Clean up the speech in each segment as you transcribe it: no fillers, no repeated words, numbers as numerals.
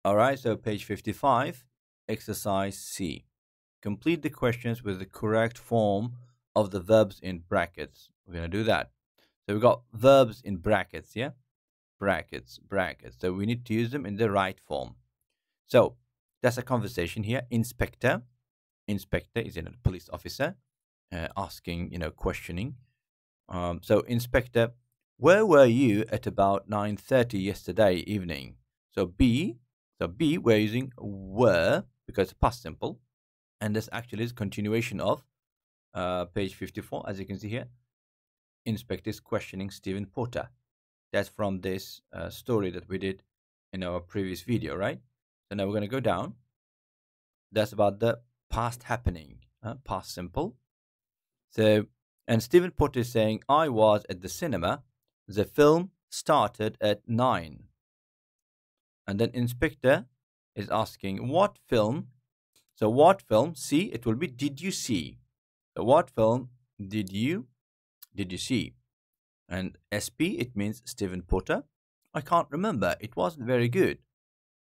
All right, so page 55, exercise C. Complete the questions with the correct form of the verbs in brackets. We're going to do that. So we've got verbs in brackets, yeah? Brackets. So we need to use them in the right form. So that's a conversation here. Inspector is a police officer asking, questioning. So inspector, where were you at about 9:30 yesterday evening? So B, we're using were because it's past simple. And this actually is continuation of page 54, as you can see here. Inspector is questioning Stephen Porter. That's from this story that we did in our previous video, right? So now we're going to go down. That's about the past happening, past simple. So, and Stephen Porter is saying, I was at the cinema. The film started at 9. And then inspector is asking, what film? So what film? See, it will be, did you see? So what film did you see? And SP, it means Stephen Porter. I can't remember. It wasn't very good.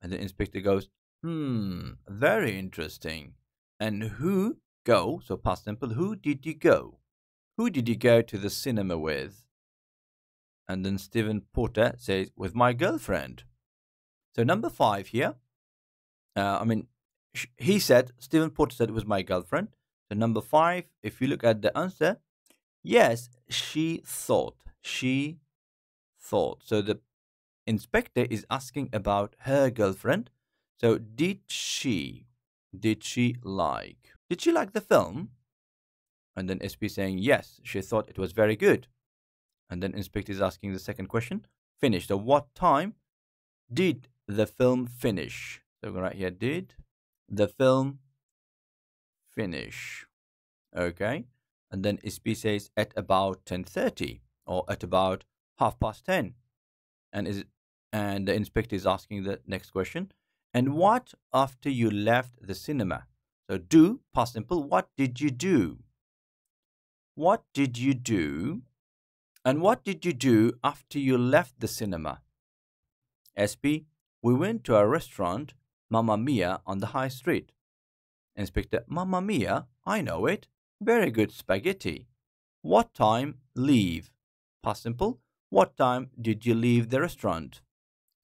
And the inspector goes, very interesting. And who go? So past simple, who did you go? Who did you go to the cinema with? And then Stephen Porter says, with my girlfriend. So number 5 here. He said, Stephen Porter said it was my girlfriend. So number 5, if you look at the answer, yes, she thought. She thought. So the inspector is asking about her girlfriend. So did she like the film? And then SP saying, yes, she thought it was very good. And then inspector is asking the second question, finish. So what time did the film finish? So we're going to write here, did the film finish? Okay. And then SP says at about 10:30 or at about 10:30. And the inspector is asking the next question. And what after you left the cinema? So do, past simple, what did you do? What did you do? And what did you do after you left the cinema? SP, we went to a restaurant, Mamma Mia, on the high street. Inspector, Mamma Mia, I know it. Very good spaghetti. What time leave? Past simple, what time did you leave the restaurant?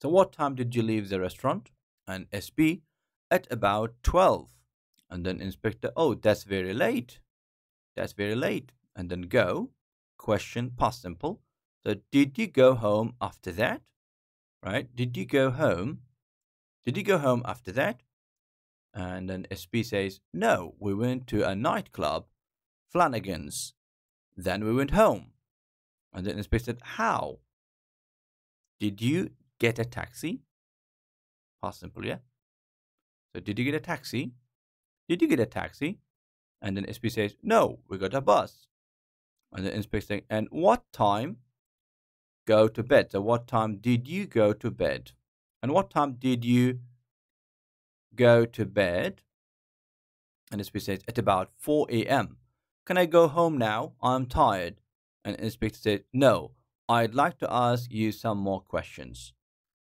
So what time did you leave the restaurant? And SP, at about 12. And then inspector, oh, that's very late. That's very late. And then go, question, past simple. So did you go home after that? Right? Did you go home? Did you go home after that? And then SP says, no, we went to a nightclub, Flanagan's. Then we went home. And then SP said, how? Did you get a taxi? Past simple, yeah? So did you get a taxi? Did you get a taxi? And then SP says, no, we got a bus. And the inspector saying, and what time go to bed? So what time did you go to bed? And what time did you go to bed? And the inspector says, at about 4 a.m. Can I go home now? I'm tired. And the inspector said, no, I'd like to ask you some more questions.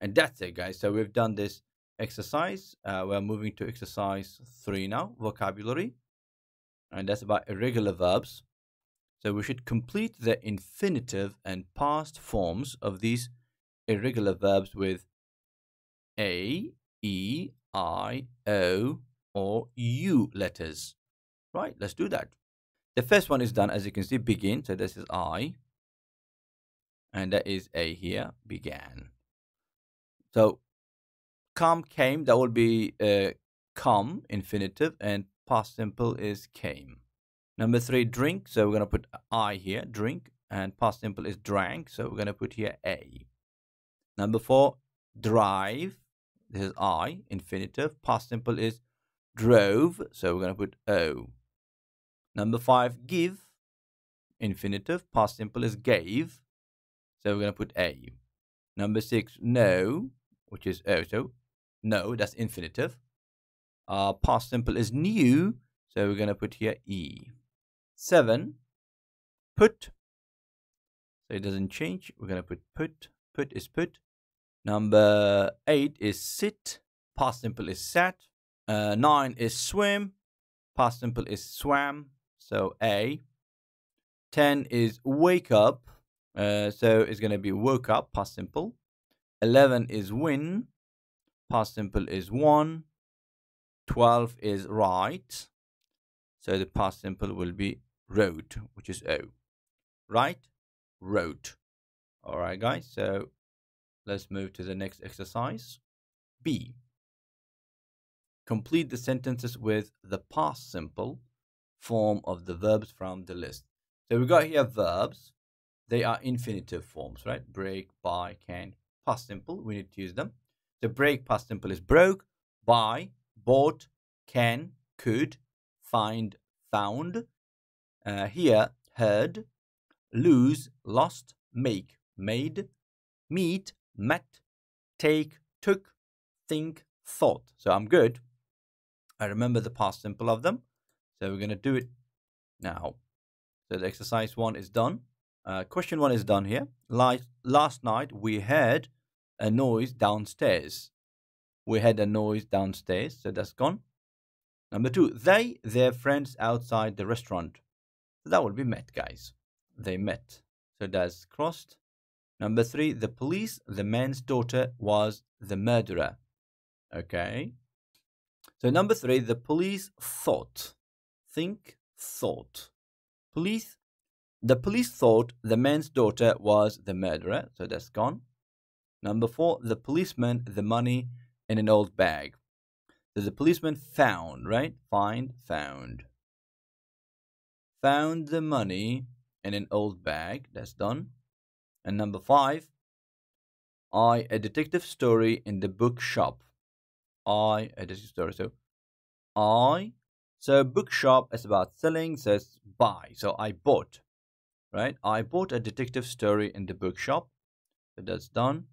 And that's it, guys. So we've done this exercise. We're moving to exercise 3 now, vocabulary. And that's about irregular verbs. So we should complete the infinitive and past forms of these irregular verbs with A, E, I, O, or U letters. Right, let's do that. The first one is done, as you can see, begin. So this is I. And that is A here, began. So come, came, that will be come, infinitive, and past simple is came. Number 3, drink. So we're going to put I here, drink. And past simple is drank. So we're going to put here A. Number 4, drive. This is I, infinitive. Past simple is drove. So we're going to put O. Number 5, give. Infinitive. Past simple is gave. So we're going to put A. Number 6, no, which is O. So no, that's infinitive. Past simple is new. So we're going to put here E. 7, put. So it doesn't change. We're going to put put. Put is put. Number 8 is sit. Past simple is sat. 9 is swim. Past simple is swam. So A. 10 is wake up. So it's going to be woke up, past simple. 11 is win. Past simple is won. 12 is write. So the past simple will be wrote, which is O. Right? Wrote. All right, guys. So let's move to the next exercise. B. Complete the sentences with the past simple form of the verbs from the list. So we got here verbs. They are infinitive forms, right? Break, buy, can. Past simple, we need to use them. The break past simple is broke, buy, bought, can, could, find, found. Here, heard, lose, lost, make, made, meet, met, take, took, think, thought. So I'm good. I remember the past simple of them. So we're going to do it now. So the exercise 1 is done. Question 1 is done here. Last night we heard a noise downstairs. We had a noise downstairs. So that's gone. Number 2, their friends outside the restaurant. So that would be met, guys. They met. So that's crossed. Number 3, the police, the man's daughter was the murderer. Okay. So number 3, the police thought. Think, thought. The police thought the man's daughter was the murderer. So that's gone. Number 4, the policeman, the money in an old bag. So the policeman found, right? Find, found. Found the money in an old bag. That's done. And number 5, a detective story in the bookshop. A detective story. So bookshop is about selling, so it's buy. So I bought, right? I bought a detective story in the bookshop. So that's done.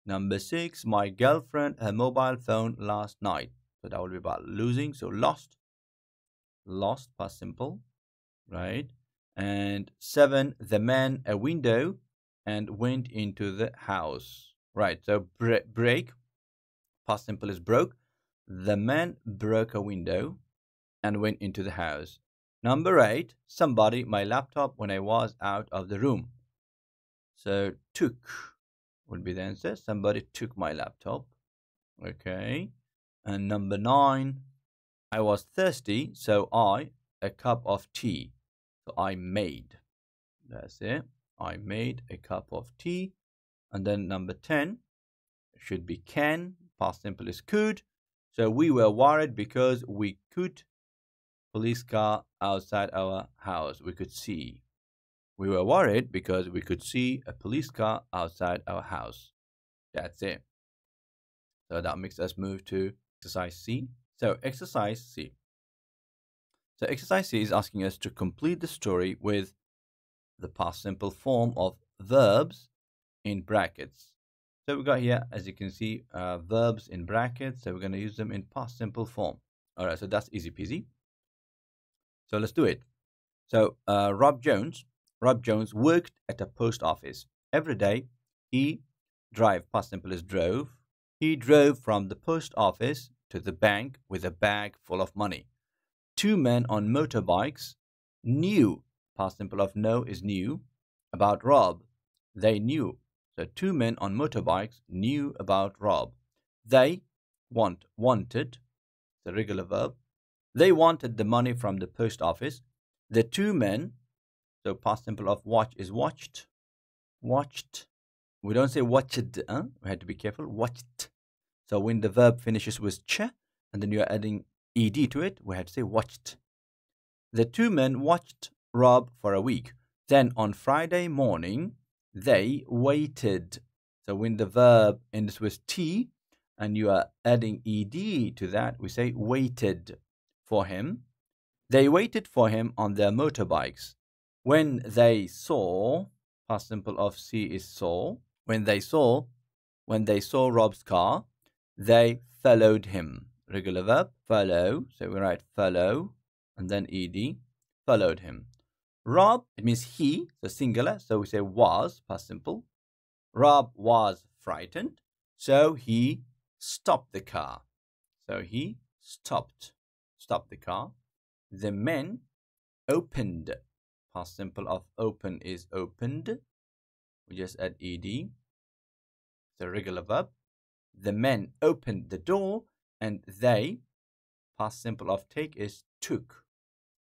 Number 6, my girlfriend, her mobile phone last night. So that will be about losing. So lost, past simple, right? And 7, the man, a window, and went into the house, right? So break, past simple is broke. The man broke a window and went into the house. Number 8, somebody, my laptop when I was out of the room. So took would be the answer. Somebody took my laptop. Okay. And number 9, I was thirsty, so a cup of tea. So I made. That's it. I made a cup of tea. And then number 10 should be can. Past simple is could. So we were worried because we could police car outside our house. We could see. We were worried because we could see a police car outside our house. That's it. So that makes us move to exercise C. So exercise C. So exercise C is asking us to complete the story with the past simple form of verbs in brackets. So we got here, as you can see, verbs in brackets. So we're going to use them in past simple form. All right, so that's easy peasy. So let's do it. So Rob Jones worked at a post office. Every day he drive, past simple is drove. He drove from the post office to the bank with a bag full of money. 2 men on motorbikes knew, past simple of know is knew, about Rob. They knew. So 2 men on motorbikes knew about Rob. They wanted, the regular verb. They wanted the money from the post office. The 2 men, so past simple of watch is watched. Watched. We don't say watched. We had to be careful. Watched. So when the verb finishes with ch, and then you are adding ed to it, we had to say watched. The 2 men watched Rob for a week. Then on Friday morning, they waited. So when the verb ends with t, and you are adding ed to that, we say waited for him. They waited for him on their motorbikes. When they saw, past simple of see is saw. When they saw Rob's car, they followed him. Regular verb, follow. So we write follow and then ed, followed him. Rob, it means he, so singular. So we say was, past simple. Rob was frightened, so he stopped the car. So he stopped the car. The men opened. Past simple of open is opened. We just add ed. It's a regular verb. The men opened the door, and they, past simple of take is took,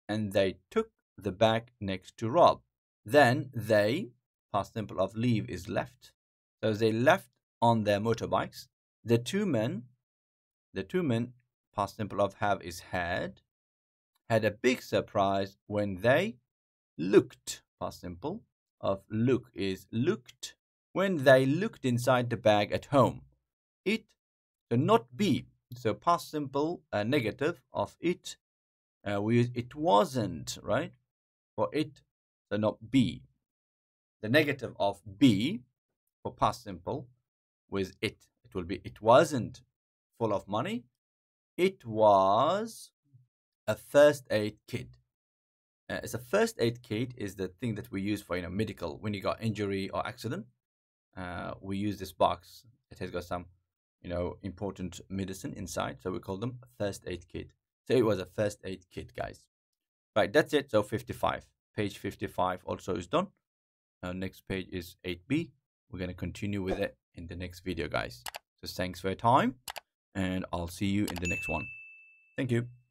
and they took the bag next to Rob. Then they, past simple of leave is left. So they left on their motorbikes. The two men, past simple of have is had a big surprise when they looked. Past simple of look is looked. When they looked inside the bag at home. It, so not be. So past simple negative of it. We use it wasn't, right? For it, so not be. The negative of be for past simple with it will be it wasn't full of money. It was a first aid kit. It's a first aid kit is the thing that we use for medical when you got injury or accident. We use this box. It has got some important medicine inside, so we call them first aid kit. So it was a first aid kit, guys. Right, that's it. So 55, page 55 also is done. Next page is 8b. We're going to continue with it in the next video, guys. So thanks for your time, and I'll see you in the next one. Thank you.